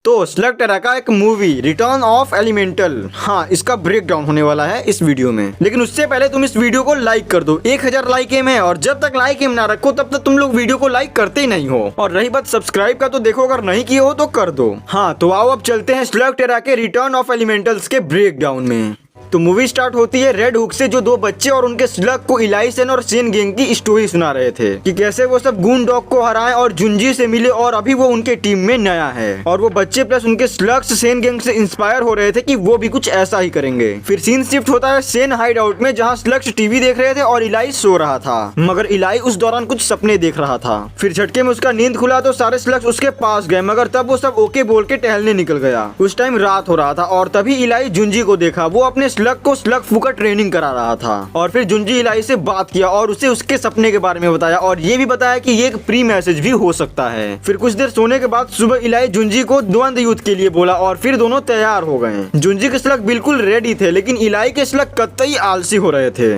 तो स्लग टेरा का एक मूवी रिटर्न ऑफ एलिमेंटल, हाँ इसका ब्रेक डाउन होने वाला है इस वीडियो में। लेकिन उससे पहले तुम इस वीडियो को लाइक कर दो। 1000 लाइक एम है और जब तक लाइक एम ना रखो तब तक तुम लोग वीडियो को लाइक करते ही नहीं हो। और रही बात सब्सक्राइब का, तो देखो अगर नहीं किए हो तो कर दो। हाँ तो आओ अब चलते हैं स्लग टेरा के रिटर्न ऑफ एलिमेंटल्स के ब्रेक डाउन में। तो मूवी स्टार्ट होती है रेड हुक से, जो दो बच्चे और उनके स्लग को इलाई सेन और सेन गैंग की स्टोरी सुना रहे थे कि कैसे वो सब गून डॉग को हराएं और जुंजी से मिले और अभी वो उनके टीम में नया है। और वो बच्चे प्लस उनके स्लग्स सेन गैंग से इंस्पायर हो रहे थे कि वो भी कुछ ऐसा ही करेंगे। फिर सीन शिफ्ट होता है सेन हाइड आउट में, जहाँ स्लग्स टीवी देख रहे थे और इलाई सो रहा था, मगर इलाई उस दौरान कुछ सपने देख रहा था। फिर झटके में उसका नींद खुला तो सारे स्लग्स उसके पास गए, मगर तब वो सब ओके बोल के टहलने निकल गया। उस टाइम रात हो रहा था और तभी इलाई जुंजी को देखा। वो अपने स्लग को स्लग का ट्रेनिंग करा रहा था। और फिर जुंजी इलाई से बात किया और उसे उसके सपने के बारे में बताया और ये भी बताया कि ये एक प्री मैसेज भी हो सकता है। फिर कुछ देर सोने के बाद सुबह इलाई जुंजी को द्वंद्व युद्ध के लिए बोला और फिर दोनों तैयार हो गए। जुंजी के स्लग बिल्कुल रेडी थे, लेकिन इलाई के स्लग कतई आलसी हो रहे थे।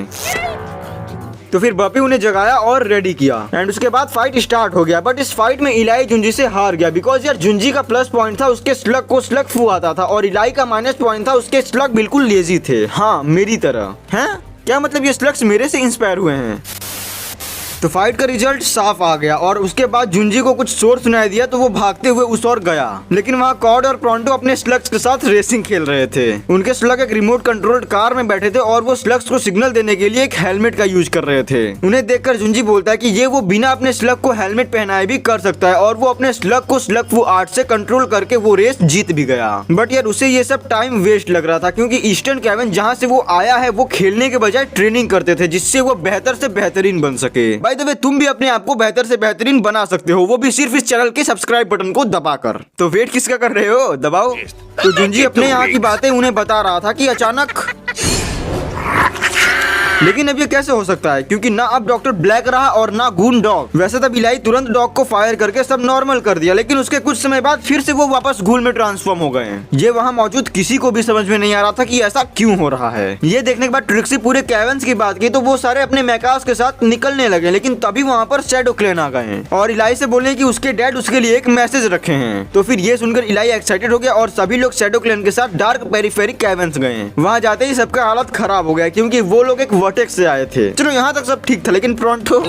तो फिर बपी उन्हें जगाया और रेडी किया एंड उसके बाद फाइट स्टार्ट हो गया। बट इस फाइट में इलाई जुंजी से हार गया, बिकॉज यार जुंजी का प्लस पॉइंट था उसके स्लग को स्लग फू आता था और इलाई का माइनस पॉइंट था उसके स्लग बिल्कुल लेजी थे। हाँ मेरी तरह हैं, क्या मतलब ये स्लग्स मेरे से इंस्पायर हुए हैं। तो फाइट का रिजल्ट साफ आ गया और उसके बाद जुंजी को कुछ शोर सुनाई दिया तो वो भागते हुए उस ओर गया। लेकिन वहाँ कॉर्ड और प्रोंटो अपने स्लग्स के साथ रेसिंग खेल रहे थे। उनके स्लग एक रिमोट कंट्रोल्ड कार में बैठे थे और वो स्लग्स को सिग्नल देने के लिए एक हेलमेट का यूज कर रहे थे। उन्हें देखकर जुंजी बोलता है कि ये वो बिना अपने स्लग को हेलमेट पहनाए भी कर सकता है और वो अपने स्लग को स्लग फू आर्ट से कंट्रोल करके वो रेस जीत भी गया। बट यार उसे ये सब टाइम वेस्ट लग रहा था, क्योंकि ईस्टर्न केविन जहाँ से वो आया है वो खेलने के बजाय ट्रेनिंग करते थे, जिससे वो बेहतर से बेहतरीन बन सके। बाय द वे तुम भी अपने आपको बेहतर से बेहतरीन बना सकते हो, वो भी सिर्फ इस चैनल के सब्सक्राइब बटन को दबाकर। तो वेट किसका कर रहे हो, दबाओ। तो जुंजी अपने यहाँ की बातें उन्हें बता रहा था कि अचानक, लेकिन अब ये कैसे हो सकता है, क्योंकि ना अब डॉक्टर ब्लैक रहा और ना गून डॉग। वैसे तब इलाई तुरंत डॉग को फायर करके सब नॉर्मल कर दिया, लेकिन उसके कुछ समय बाद फिर से वो वापस घूल में ट्रांसफॉर्म हो गए। ये वहाँ मौजूद किसी को भी समझ में नहीं आ रहा था कि ऐसा क्यों हो रहा है। ये देखने के बाद ट्रिक्सी पूरे केविन्स की बात की तो वो सारे अपने मैकास के साथ निकलने लगे, लेकिन तभी वहाँ पर शैडो क्लैन आ गए और इलाई से बोले कि उसके डैड उसके लिए एक मैसेज रखे हैं। तो फिर ये सुनकर इलाई एक्साइटेड हो गया और सभी लोग शैडो क्लैन के साथ डार्क पेरिफेरिक केविन्स गए। वहाँ जाते ही सबका हालत खराब हो गया, क्योंकि वो लोग एक वर्टेक्स से आए थे। चलो यहाँ तक सब ठीक था, लेकिन प्रोंटो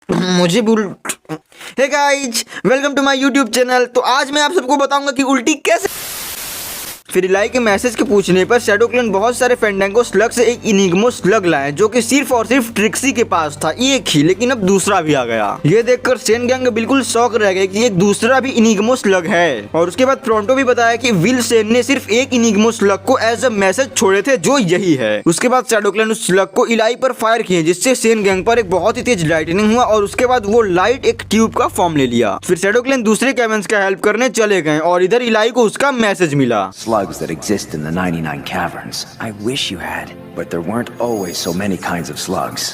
मुझे hey guys, welcome to my YouTube channel. तो आज मैं आप सबको बताऊंगा कि उल्टी कैसे। फिर इलाई के मैसेज के पूछने पर शैडो क्लैन बहुत सारे फैंडांगो स्लग से एक इनिग्मो स्लग लाए, जो कि सिर्फ और सिर्फ ट्रिक्सी के पास था एक ही, लेकिन अब दूसरा भी आ गया। ये देखकर सेन गैंग बिल्कुल शॉक रह गए कि एक दूसरा भी इनिग्मो स्लग है। और उसके बाद प्रोंटो भी बताया कि विल सेन ने सिर्फ एक इनिग्मो स्लग को एज अ मैसेज छोड़े थे, जो यही है। उसके बाद शैडो क्लैन उस स्लग को इलाई पर फायर किए, जिससे सेन गैंग पर एक बहुत ही तेज लाइटनिंग हुआ और उसके बाद वो लाइट एक ट्यूब का फॉर्म ले लिया। फिर शैडो क्लैन दूसरे केविन्स का हेल्प करने चले गए और इधर इलाई को उसका मैसेज मिला। Slugs that exist in the 99 caverns. I wish you had, but there weren't always so many kinds of slugs.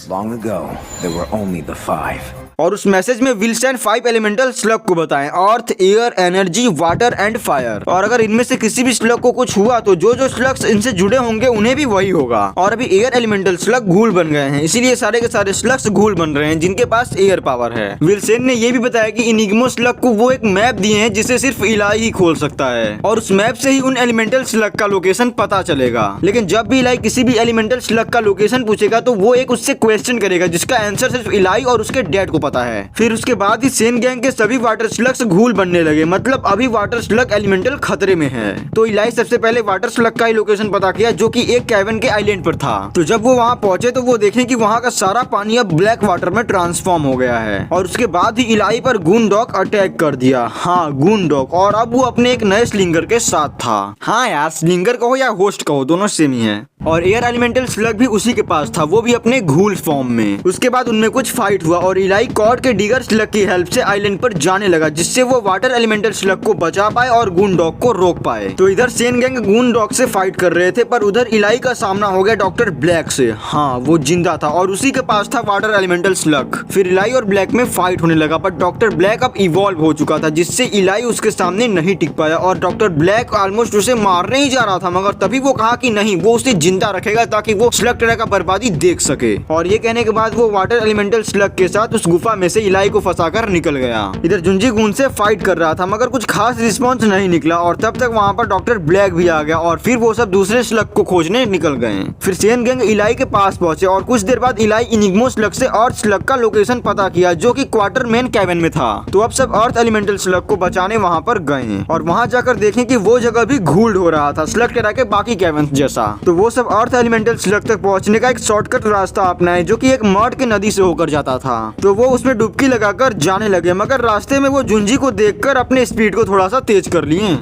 Long ago, there were only the 5. और उस मैसेज में विल्सन 5 एलिमेंटल स्लग को बताएं, earth, air, energy, water and fire. और अगर इनमें से किसी भी स्लग को कुछ हुआ तो जो जो स्लग्स इनसे जुड़े होंगे उन्हें भी वही होगा। और अभी एयर एलिमेंटल स्लग घूल बन गए हैं, इसीलिए सारे के सारे स्लग्स घूल बन रहे हैं जिनके पास एयर पावर है। विल्सन ने ये भी बताया कि इनिग्मो स्लग को वो एक मैप दिए हैं जिसे सिर्फ इलाई ही खोल सकता है और उस मैप से ही उन एलिमेंटल स्लग का लोकेशन पता चलेगा। लेकिन जब भी इलाई किसी भी एलिमेंटल स्लग का लोकेशन पूछेगा तो वो एक उससे क्वेश्चन करेगा जिसका आंसर सिर्फ इलाई और उसके डैड को पता है। फिर उसके बाद ही सेन गैंग के सभी वाटर स्लग्स घूल बनने लगे, मतलब अभी वाटर स्लग एलिमेंटल खतरे में है। तो इलाई सबसे पहले वाटर स्लग का ही लोकेशन पता किया, जो कि एक केविन के आइलैंड पर था। तो जब वो वहाँ पहुंचे तो वो देखें कि वहाँ का सारा पानी अब ब्लैक वाटर में ट्रांसफॉर्म हो गया है। और उसके बाद ही इलाई पर गून डॉग अटैक कर दिया। हाँ गून डॉग, और अब वो अपने एक नए स्लिंगर के साथ था। हाँ यार, स्लिंगर कहो या होस्ट कहो, दोनों सेम ही है। और एयर एलिमेंटल स्लग भी उसी के पास था, वो भी अपने घूल फॉर्म में। उसके बाद उनमें कुछ फाइट हुआ और इलाई कॉर्ड के डिगर स्लग की हेल्प से आइलैंड पर जाने लगा, जिससे वो वाटर एलिमेंटल स्लग को बचा पाए और गून डॉग को रोक पाए। तो इधर सेन गैंग गून डॉग से फाइट कर रहे थे, पर उधर इलाई का सामना हो गया डॉक्टर ब्लैक से। हाँ वो जिंदा था और उसी के पास था वाटर एलिमेंटल स्लग। फिर इलाई और ब्लैक में फाइट होने लगा, पर डॉक्टर ब्लैक अब इवॉल्व हो चुका था, जिससे इलाई उसके सामने नहीं टिक पाया और डॉक्टर ब्लैक ऑलमोस्ट उसे मारने ही जा रहा था, मगर तभी वो कहा कि नहीं, वो उसे जिंदा रखेगा ताकि वो स्लग टेरा का बर्बादी देख सके। और ये कहने के बाद वो वाटर एलिमेंटल स्लग के साथ उस गुफा में से इलाई को फंसाकर निकल गया। इधर जुंजी गून से फाइट कर रहा था मगर कुछ खास रिस्पॉन्स नहीं निकला और तब तक वहाँ पर डॉक्टर ब्लैक भी आ गया और फिर वो सब दूसरे स्लग को खोजने निकल गए। फिर सेन गैंग इलाई के पास पहुंचे और कुछ देर बाद इलाई इनिग्मो स्लग से अर्थ स्लग का लोकेशन पता किया जो कि क्वार्टर मेन कैबिन में था। तो अब सब अर्थ एलिमेंटल स्लग को बचाने वहाँ पर गए और वहाँ जाकर देखें कि वो जगह भी घूल्ड हो रहा था स्लग टेरा के बाकी कैबिन जैसा। तो वो सब अर्थ एलिमेंटल स्लग तक पहुँचने का एक शॉर्टकट रास्ता अपनाए जो कि एक मर्ड के नदी से होकर जाता था। तो वो उसमें डुबकी लगाकर जाने लगे मगर रास्ते में वो जुंजी को देखकर अपने स्पीड को थोड़ा सा तेज कर लिए।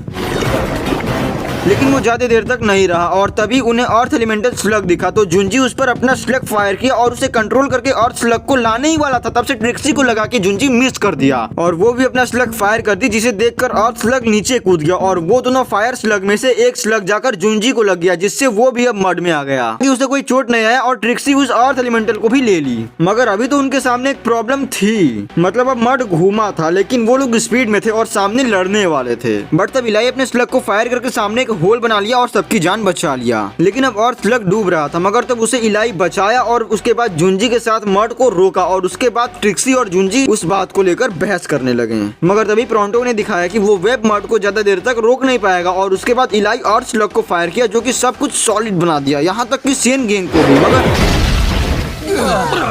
लेकिन वो ज्यादा देर तक नहीं रहा और तभी उन्हें अर्थ एलिमेंटल स्लग दिखा। तो जुंजी उस पर अपना स्लग फायर किया और उसे कंट्रोल करके अर्थ स्लग को लाने ही वाला था तब से ट्रिक्सी को लगा के जुंजी मिस कर दिया और वो भी अपना स्लग फायर कर दी जिसे देखकर अर्थ स्लग नीचे कूद गया और वो दोनों फायर स्लग में से एक स्लग जाकर जुंजी को लग गया जिससे वो भी अब मड में आ गया। उसे कोई चोट नहीं आया और ट्रिक्सी उस अर्थ एलिमेंटल को भी ले ली मगर अभी तो उनके सामने एक प्रॉब्लम थी। मतलब अब मड घूमा था लेकिन वो लोग स्पीड में थे और सामने लड़ने वाले थे। बट तब इलाई अपने स्लग को फायर करके सामने होल बना लिया और सबकी जान बचा लिया। लेकिन अब अर्थ स्लग डूब रहा था मगर तब उसे इलाई बचाया और उसके बाद जुंजी के साथ मर्ड को रोका और उसके बाद ट्रिक्सी और जुंजी उस बात को लेकर बहस करने लगे। मगर तभी प्रोंटो ने दिखाया कि वो वेब मर्ड को ज्यादा देर तक रोक नहीं पाएगा और उसके बाद इलाई अर्थ स्लग को फायर किया जो कि सब कुछ सॉलिड बना दिया यहाँ तक कि सेन गैंग को भी। मगर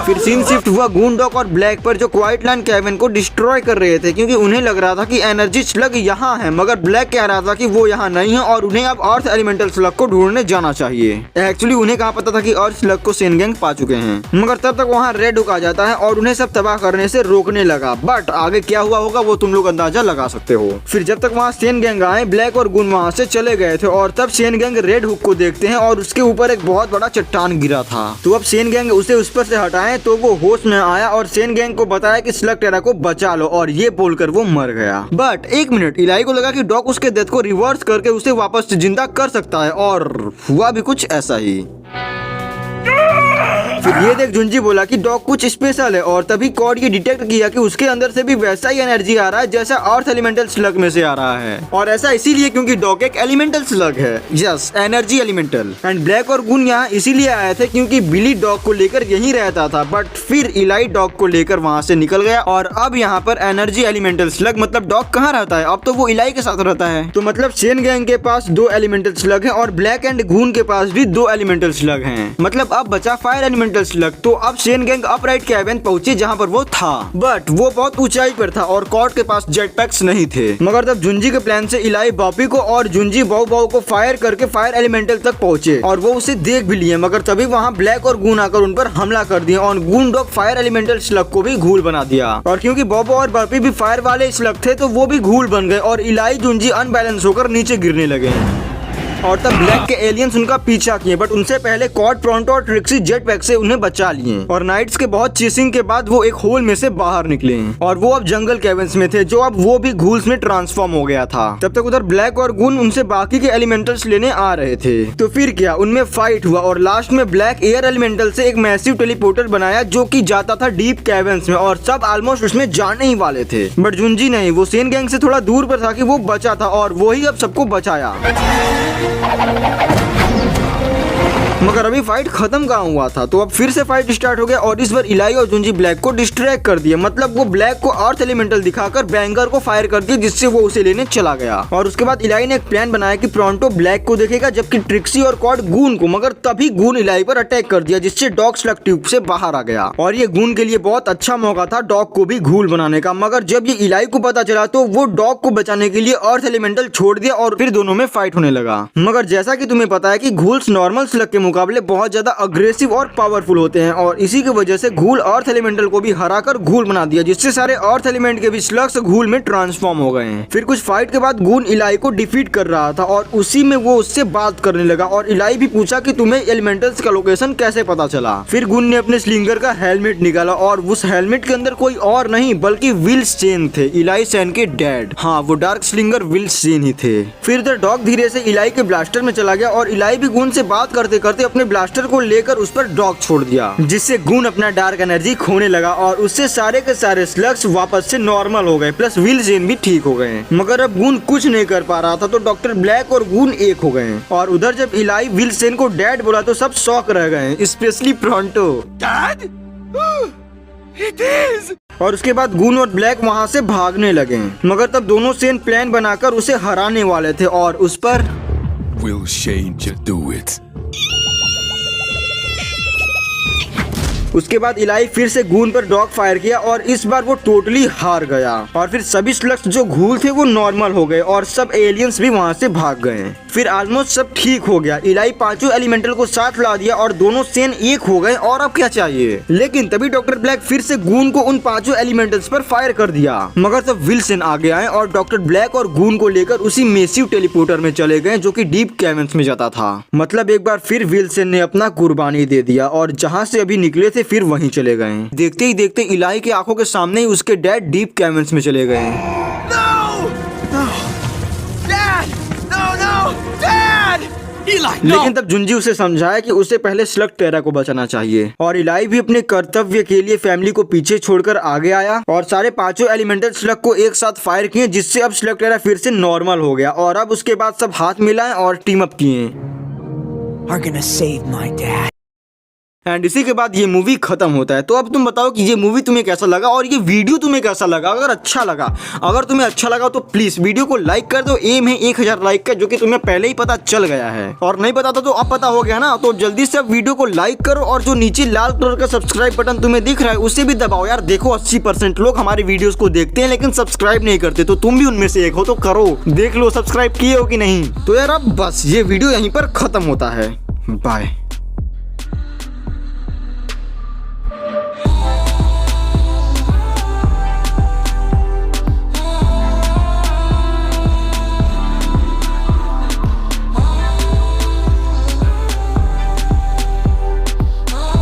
फिर सीन शिफ्ट हुआ गूनडॉग और ब्लैक पर जो क्वाइट लैंड कैबिन को डिस्ट्रॉय कर रहे थे क्योंकि उन्हें लग रहा था कि एनर्जी स्लग यहाँ है मगर ब्लैक कह रहा था कि वो यहाँ नहीं है और उन्हें अब अर्थ एलिमेंटल स्लग को ढूंढने जाना चाहिए। एक्चुअली उन्हें कहाँ पता था कि अर्थ स्लग को सेन गैंग पा चुके हैं मगर तब तक वहाँ रेड हुक आ जाता है और उन्हें सब तबाह करने से रोकने लगा। बट आगे क्या हुआ होगा वो तुम लोग अंदाजा लगा सकते हो। फिर जब तक वहाँ सेन गैंग आए ब्लैक और गुन वहाँ से चले गए थे और तब सेन गैंग रेड हुक को देखते हैं और उसके ऊपर एक बहुत बड़ा चट्टान गिरा था। तो अब सेन गैंग उसे उस पर से हटाए तो वो होश में आया और सेन गैंग को बताया कि स्लग टेरा को बचा लो और ये बोलकर वो मर गया। बट एक मिनट, इलाई को लगा कि डॉग उसके डेथ को रिवर्स करके उसे वापस जिंदा कर सकता है और हुआ भी कुछ ऐसा ही। फिर ये देख जुंजी बोला कि डॉग कुछ स्पेशल है और तभी कॉड ये डिटेक्ट किया कि उसके अंदर से भी वैसा ही एनर्जी आ रहा है जैसा अर्थ एलिमेंटल स्लग में से आ रहा है और ऐसा इसीलिए क्योंकि डॉग एक एलिमेंटल स्लग है। Yes, energy elemental. And black और गुन यहाँ इसीलिए आए थे क्योंकि बिली डॉग को लेकर यहीं रहता था बट फिर इलाई डॉग को लेकर वहाँ से निकल गया और अब यहाँ पर एनर्जी एलिमेंटल स्लग मतलब डॉग कहाँ रहता है, अब तो वो इलाई के साथ रहता है। तो मतलब सेन गैंग के पास 2 एलिमेंटल स्लग है और ब्लैक एंड गुन के पास भी 2 एलिमेंटल स्लग है। मतलब अब बचा फायर एलिमेंटल स्लग। तो अब सेन गैंग अपराइट कैबिन पहुंची जहां पर वो था बट वो बहुत ऊंचाई पर था और कॉड के पास जेट पैक्स नहीं थे। मगर तब जुंजी के प्लान से इलाई बॉपी को और जुंजी बाउ बाउ को फायर करके फायर एलिमेंटल तक पहुंचे और वो उसे देख भी लिए मगर तभी वहां ब्लैक और गून आकर उन पर हमला कर दिया और goon dog fire elemental slug को भी घूल बना दिया और क्योंकि बॉबो और बॉपी भी फायर वाले स्लग थे तो वो भी घूल बन गए और इलाई जुंजी अनबैलेंस होकर नीचे गिरने लगे और तब ब्लैक के एलियंस उनका पीछा किए बट उनसे पहले कॉड, प्रोंटो और ट्रिक्सी जेट पैक से उन्हें बचा लिए और नाइट्स के बहुत चेसिंग के बाद वो एक होल में से बाहर निकले और वो अब जंगल कैबिन्स में थे जो अब वो भी घूल्स में ट्रांसफॉर्म हो गया था। तब तक उधर ब्लैक और गुन उनसे बाकी के एलिमेंटल्स लेने आ रहे थे। तो फिर क्या, उनमें फाइट हुआ और लास्ट में ब्लैक एयर एलिमेंटल से एक मैसिव टेलीपोर्टर बनाया जो कि जाता था डीप कैबिन्स में और सब ऑलमोस्ट उसमें जाने ही वाले थे बट जुंजी नहीं, वो सेन गैंग से थोड़ा दूर पर था कि वो बचा था और वो ही अब सबको बचाया। मगर अभी फाइट खत्म कहाँ हुआ था। तो अब फिर से फाइट स्टार्ट हो गया और इस बार इलाई और जुंजी ब्लैक को डिस्ट्रैक्ट कर दिया। मतलब वो ब्लैक को अर्थ एलिमेंटल दिखाकर बैंगर को फायर कर दिया जिससे वो उसे लेने चला गया और उसके बाद इलाई ने एक प्लान बनाया कि प्रोंटो ब्लैक को देखेगा जबकि ट्रिक्सी और कॉड गून को। मगर तभी गून इलाई पर अटैक कर दिया जिससे डॉग स्लग ट्यूब से बाहर आ गया और ये गून के लिए बहुत अच्छा मौका था डॉग को भी घूल बनाने का। मगर जब ये इलाई को पता चला तो वो डॉग को बचाने के लिए अर्थ एलिमेंटल छोड़ दिया और फिर दोनों में फाइट होने लगा। मगर जैसा कि तुम्हें पता है कि घूल्स नॉर्मल स्लग के मुकाबले बहुत ज्यादा अग्रेसिव और पावरफुल होते हैं और इसी की वजह से घूल अर्थ एलिमेंटल को भी हराकर घूल बना दिया जिससे सारे अर्थ एलिमेंट के भी स्लग्स घूल में ट्रांसफॉर्म हो गए हैं। फिर कुछ फाइट के बाद गून इलाई को डिफीट कर रहा था और उसी में वो उससे बात करने लगा और इलाई भी पूछा कि तुम्हें एलिमेंटल्स का लोकेशन कैसे पता चला। फिर गून ने अपने स्लिंगर का हेलमेट निकाला और उस हेलमेट के अंदर कोई और नहीं बल्कि विल सेन थे, इलाई सेन के डैड। हाँ, वो डार्क स्लिंगर विल सेन ही थे। फिर डॉग धीरे से इलाई के ब्लास्टर में चला गया और इलाई भी गून से बात करते करते दौड़ते अपने ब्लास्टर को लेकर उस पर डॉग छोड़ दिया, जिससे गून अपना डार्क एनर्जी खोने लगा और उससे सारे के सारे स्लग्स वापस से नॉर्मल हो गए, प्लस विल सेन भी ठीक हो गए। मगर अब गून कुछ नहीं कर पा रहा था, तो डॉक्टर ब्लैक और गून एक हो गए। और उधर जब इलाई विल सेन को डैड बोला तो सब शॉक रह गए, specially pronto. Dad? It is! और उसके बाद गून और ब्लैक वहाँ से भागने लगे, मगर तब दोनों सेन प्लान बनाकर उसे हराने वाले थे और उस पर Will Shane just do it? उसके बाद इलाई फिर से गून पर डॉग फायर किया और इस बार वो टोटली हार गया। और फिर सभी स्लग्स जो घूल थे वो नॉर्मल हो गए और सब एलियंस भी वहाँ से भाग गए। फिर ऑलमोस्ट सब ठीक हो गया। इलाई पांचों एलिमेंटल को साथ ला दिया और दोनों सेन एक हो गए और अब क्या चाहिए। लेकिन तभी डॉक्टर ब्लैक फिर से गून को उन पांचों एलिमेंटल्स पर फायर कर दिया, मगर तब विल सेन आगे आए और डॉक्टर ब्लैक और गून को लेकर उसी मेसिव टेलीपोर्टर में चले गए जो कि डीप कैवर्न्स में जाता था। मतलब एक बार फिर विल सेन ने अपना कुर्बानी दे दिया और जहाँ से अभी निकले थे फिर वहीं चले गए। देखते ही देखते इलाई की आंखों के सामने ही उसके डैड डीप कैवर्न्स में चले गए। No! No! Dad! No, no! Dad! Eli, no! लेकिन तब जुंजी उसे समझाया कि उसे पहले स्लग टेरा को बचाना चाहिए और इलाई भी अपने कर्तव्य के लिए फैमिली को पीछे छोड़कर आगे आया और सारे पांचों एलिमेंटल स्लग को एक साथ फायर किए, जिससे अब स्लग टेरा फिर से नॉर्मल हो गया। और अब उसके बाद सब हाथ मिलाएं और टीम अप किए। Are gonna save my dad. And इसी के बाद ये मूवी खत्म होता है। तो अब तुम बताओ कि ये मूवी तुम्हें कैसा लगा और ये वीडियो तुम्हें कैसा लगा। अगर तुम्हें अच्छा लगा तो प्लीज वीडियो को लाइक कर दो। एम है 1000 लाइक का, जो कि तुम्हें पहले ही पता चल गया है और नहीं पता था तो अब पता हो गया ना। तो जल्दी से अब वीडियो को लाइक करो और जो नीचे लाल कलर का सब्सक्राइब बटन तुम्हें दिख रहा है उसे भी दबाओ यार। देखो 80% लोग हमारी वीडियोस को देखते हैं लेकिन सब्सक्राइब नहीं करते, तो तुम भी उनमें से एक हो तो करो, देख लो सब्सक्राइब किए हो कि नहीं। तो यार अब बस ये वीडियो यहीं पर खत्म होता है। बाय।